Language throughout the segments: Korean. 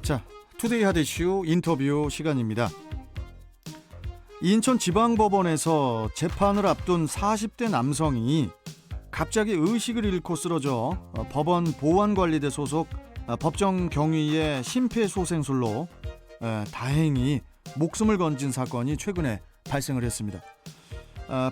자, 투데이 하드 이슈 인터뷰 시간입니다. 인천지방법원에서 재판을 앞둔 40대 남성이 갑자기 의식을 잃고 쓰러져 법원 보안관리대 소속 법정 경위의 심폐소생술로 다행히 목숨을 건진 사건이 최근에 발생을 했습니다.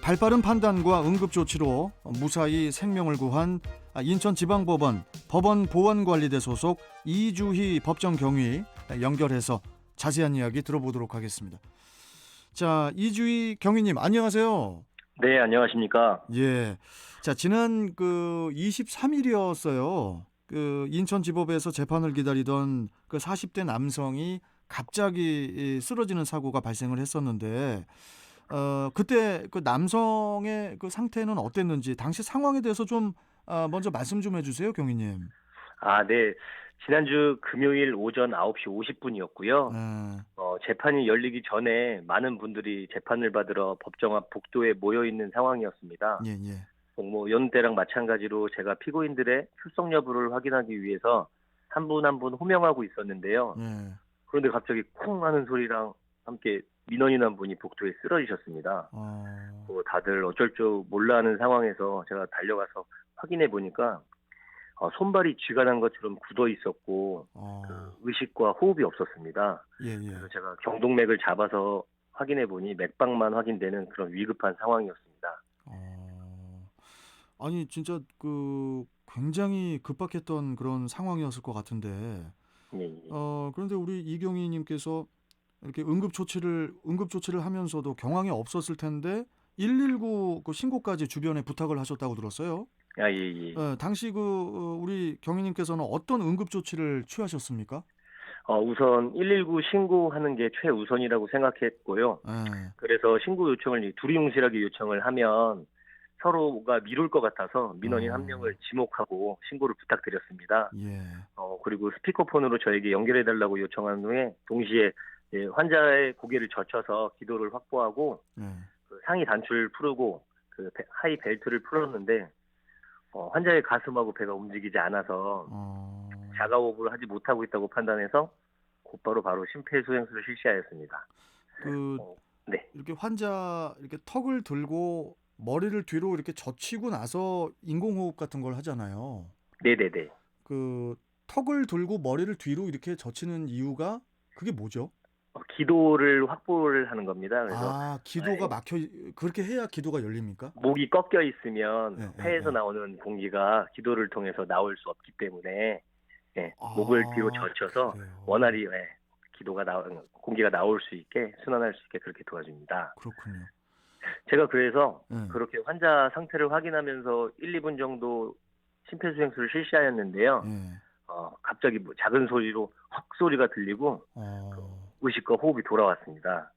발빠른 판단과 응급조치로 무사히 생명을 구한 인천지방법원 법원 보안관리대 소속 이주희 법정 경위 연결해서 자세한 이야기 들어보도록 하겠습니다. 자, 이주희 경위님 안녕하세요. 네, 안녕하십니까. 예. 자, 지난 23일이었어요. 인천지법에서 재판을 기다리던 40대 남성이 갑자기 쓰러지는 사고가 발생을 했었는데 그때 그 남성의 그 상태는 어땠는지 당시 상황에 대해서 좀 먼저 말씀 좀 해주세요, 경위님. 네. 지난주 금요일 오전 9시 50분이었고요. 재판이 열리기 전에 많은 분들이 재판을 받으러 법정 앞 복도에 모여 있는 상황이었습니다. 예, 예. 여느 때랑 마찬가지로 제가 피고인들의 출석 여부를 확인하기 위해서 한 분 한 분 호명하고 있었는데요. 예. 그런데 갑자기 쿵 하는 소리랑 함께 민원인 한 분이 복도에 쓰러지셨습니다. 다들 어쩔 줄 몰라 하는 상황에서 제가 달려가서 확인해 보니까 손발이 쥐가 난 것처럼 굳어 있었고 의식과 호흡이 없었습니다. 예, 예. 그래서 제가 경동맥을 잡아서 확인해 보니 맥박만 확인되는 그런 위급한 상황이었습니다. 아니 진짜 굉장히 급박했던 그런 상황이었을 것 같은데 예. 그런데 우리 이경희님께서 이렇게 응급조치를 하면서도 경황이 없었을 텐데 119 그 신고까지 주변에 부탁을 하셨다고 들었어요. 예. 당시 우리 경위님께서는 어떤 응급조치를 취하셨습니까? 우선 119 신고하는 게 최우선이라고 생각했고요. 그래서 신고 요청을 두리뭉실하게 요청을 하면 서로가 미룰 것 같아서 민원인 한 명을 지목하고 신고를 부탁드렸습니다. 예. 그리고 스피커폰으로 저에게 연결해달라고 요청한 후에 동시에 환자의 고개를 젖혀서 기도를 확보하고 상의 단추를 풀고 하이 벨트를 풀었는데 환자의 가슴하고 배가 움직이지 않아서 자가호흡을 하지 못하고 있다고 판단해서 곧바로 심폐소생술을 실시하였습니다. 네. 이렇게 환자 이렇게 턱을 들고 머리를 뒤로 이렇게 젖히고 나서 인공호흡 같은 걸 하잖아요. 네네네. 턱을 들고 머리를 뒤로 이렇게 젖히는 이유가 그게 뭐죠? 기도를 확보를 하는 겁니다. 그래서 기도가 그렇게 해야 기도가 열립니까? 목이 꺾여 있으면 폐에서 나오는 공기가 기도를 통해서 나올 수 없기 때문에 목을 뒤로 젖혀서 그래요. 원활히 공기가 나올 수 있게 순환할 수 있게 그렇게 도와줍니다. 그렇군요. 제가 그래서 그렇게 환자 상태를 확인하면서 1, 2분 정도 심폐소생술을 실시하였는데요. 갑자기 작은 소리로 헉 소리가 들리고 의식과 호흡이 돌아왔습니다.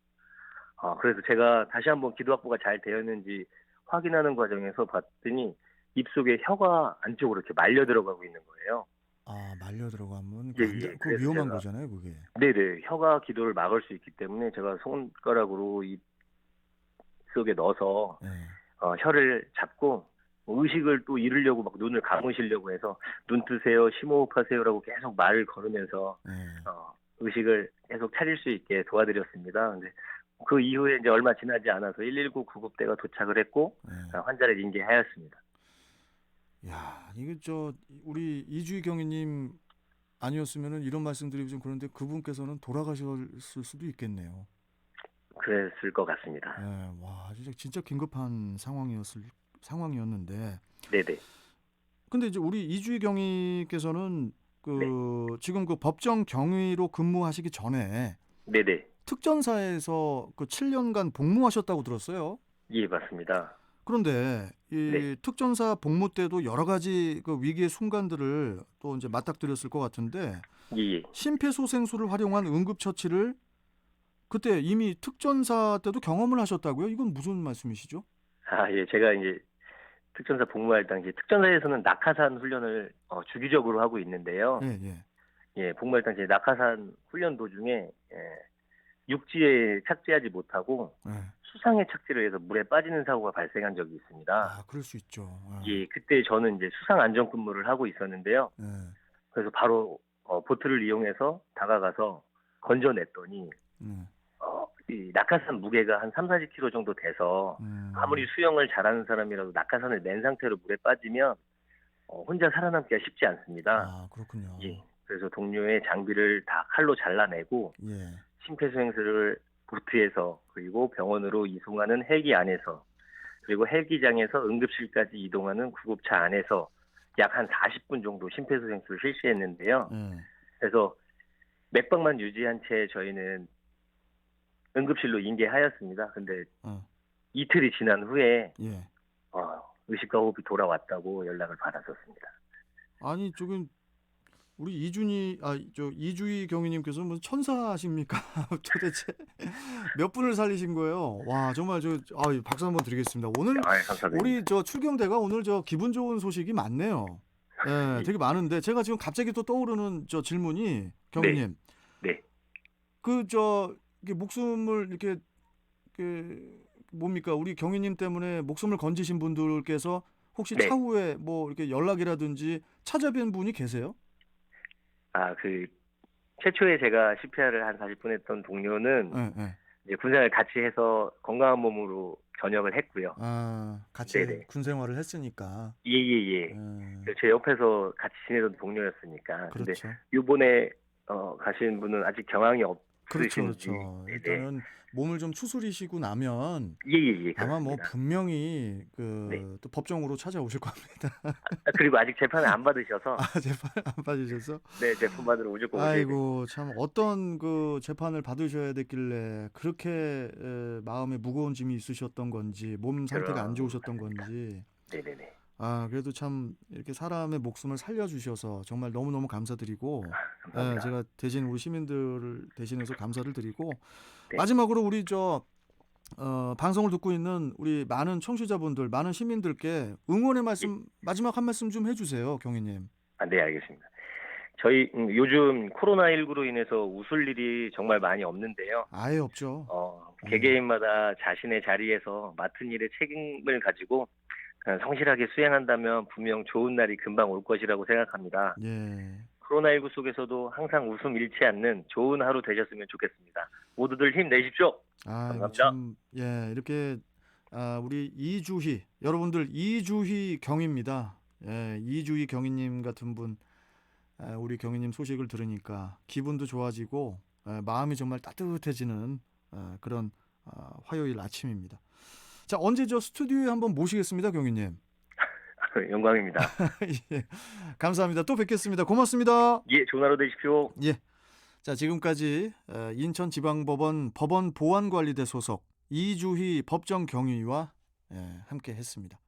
그래서 제가 다시 한번 기도 확보가 잘 되었는지 확인하는 과정에서 봤더니 입속에 혀가 안쪽으로 이렇게 말려 들어가고 있는 거예요. 말려 들어가면 그 위험한 거잖아요, 그게. 네네. 혀가 기도를 막을 수 있기 때문에 제가 손가락으로 입 속에 넣어서 혀를 잡고 의식을 또 잃으려고 막 눈을 감으시려고 해서 눈 뜨세요, 심호흡하세요라고 계속 말을 걸으면서 의식을 계속 차릴 수 있게 도와드렸습니다. 근데 그 이후에 이제 얼마 지나지 않아서 119 구급대가 도착을 했고 환자를 인계하였습니다. 야, 이게 우리 이주희 경위님 아니었으면은 이런 말씀드리기 좀 그런데 그분께서는 돌아가셨을 수도 있겠네요. 그랬을 것 같습니다. 와, 진짜 긴급한 상황이었는데. 네네. 근데 이제 우리 이주희 경위께서는 네. 지금 법정 경위로 근무하시기 전에 네네. 특전사에서 7년간 복무하셨다고 들었어요. 예, 맞습니다. 그런데 이 특전사 복무 때도 여러 가지 위기의 순간들을 또 이제 맞닥뜨렸을 것 같은데 예. 심폐소생술을 활용한 응급처치를 그때 이미 특전사 때도 경험을 하셨다고요? 이건 무슨 말씀이시죠? 예, 제가 이제 특전사 복무할 당시 특전사에서는 낙하산 훈련을 주기적으로 하고 있는데요. 예, 복무할 당시 낙하산 훈련 도중에 육지에 착지하지 못하고 수상에 착지를 해서 물에 빠지는 사고가 발생한 적이 있습니다. 그럴 수 있죠. 예, 그때 저는 이제 수상 안전 근무를 하고 있었는데요. 그래서 바로 보트를 이용해서 다가가서 건져냈더니 네. 이 낙하산 무게가 한 3-40kg 정도 돼서 아무리 수영을 잘하는 사람이라도 낙하산을 맨 상태로 물에 빠지면 혼자 살아남기가 쉽지 않습니다. 아, 그렇군요. 예. 그래서 동료의 장비를 다 칼로 잘라내고 예. 심폐소생술을 보트에서 그리고 병원으로 이송하는 헬기 안에서 그리고 헬기장에서 응급실까지 이동하는 구급차 안에서 약 한 40분 정도 심폐소생술을 실시했는데요. 예. 그래서 맥박만 유지한 채 저희는 응급실로 인계하였습니다. 근데 어. 이틀이 지난 후에 예. 의식과 호흡이 돌아왔다고 연락을 받았었습니다. 아니, 저기 우리 이주희 경위님께서 무슨 천사십니까? 도대체 몇 분을 살리신 거예요? 와, 정말 박수 한번 드리겠습니다. 오늘 감사드립니다. 우리 출경대가 오늘 기분 좋은 소식이 많네요. 예, 되게 많은데 제가 지금 갑자기 또 떠오르는 질문이 경위님. 네. 이게 목숨을 이렇게 뭡니까? 우리 경위님 때문에 목숨을 건지신 분들께서 혹시 네. 차후에 뭐 이렇게 연락이라든지 찾아뵌 분이 계세요? 최초에 제가 CPR을 한 40분 했던 동료는 예. 이제 군생활 같이 해서 건강한 몸으로 전역을 했고요. 같이 네네. 군 생활을 했으니까. 예. 제 옆에서 같이 지내던 동료였으니까. 근데 그렇죠. 이번에 가신 분은 아직 경황이 없으신지. 그렇죠. 네네. 일단은 몸을 좀 추스리시고 나면 예. 아마 뭐 그렇습니다. 분명히 네. 또 법정으로 찾아오실 겁니다. 그리고 아직 재판을 안 받으셔서 재판 안 받으셔서? 네, 재판 받으러 무조건 오셔야 됩니다. 아이고, 참 어떤 재판을 받으셔야 됐길래 그렇게 마음에 무거운 짐이 있으셨던 건지 몸 상태가 안 좋으셨던 건지. 네네네. 그래도 참 이렇게 사람의 목숨을 살려주셔서 정말 너무너무 감사드리고, 감사합니다. 제가 대신 우리 시민들을 대신해서 감사를 드리고, 네. 마지막으로 우리 방송을 듣고 있는 우리 많은 청취자분들, 많은 시민들께 응원의 말씀, 마지막 한 말씀 좀 해주세요, 경위님. 네, 알겠습니다. 저희 요즘 코로나19로 인해서 웃을 일이 정말 많이 없는데요. 아예 없죠. 개개인마다 자신의 자리에서 맡은 일의 책임을 가지고 성실하게 수행한다면 분명 좋은 날이 금방 올 것이라고 생각합니다. 예. 코로나19 속에서도 항상 웃음 잃지 않는 좋은 하루 되셨으면 좋겠습니다. 모두들 힘내십시오. 감사합니다. 참, 이렇게 우리 여러분들 이주희 경위입니다. 예, 이주희 경위님 같은 분, 우리 경위님 소식을 들으니까 기분도 좋아지고 마음이 정말 따뜻해지는 그런 화요일 아침입니다. 자, 언제 스튜디오에 한번 모시겠습니다, 경위님. 영광입니다. 예, 감사합니다. 또 뵙겠습니다. 고맙습니다. 예, 좋은 하루 되십시오. 예. 자, 지금까지 인천지방법원 법원보안관리대 소속 이주희 법정경위와 함께 했습니다.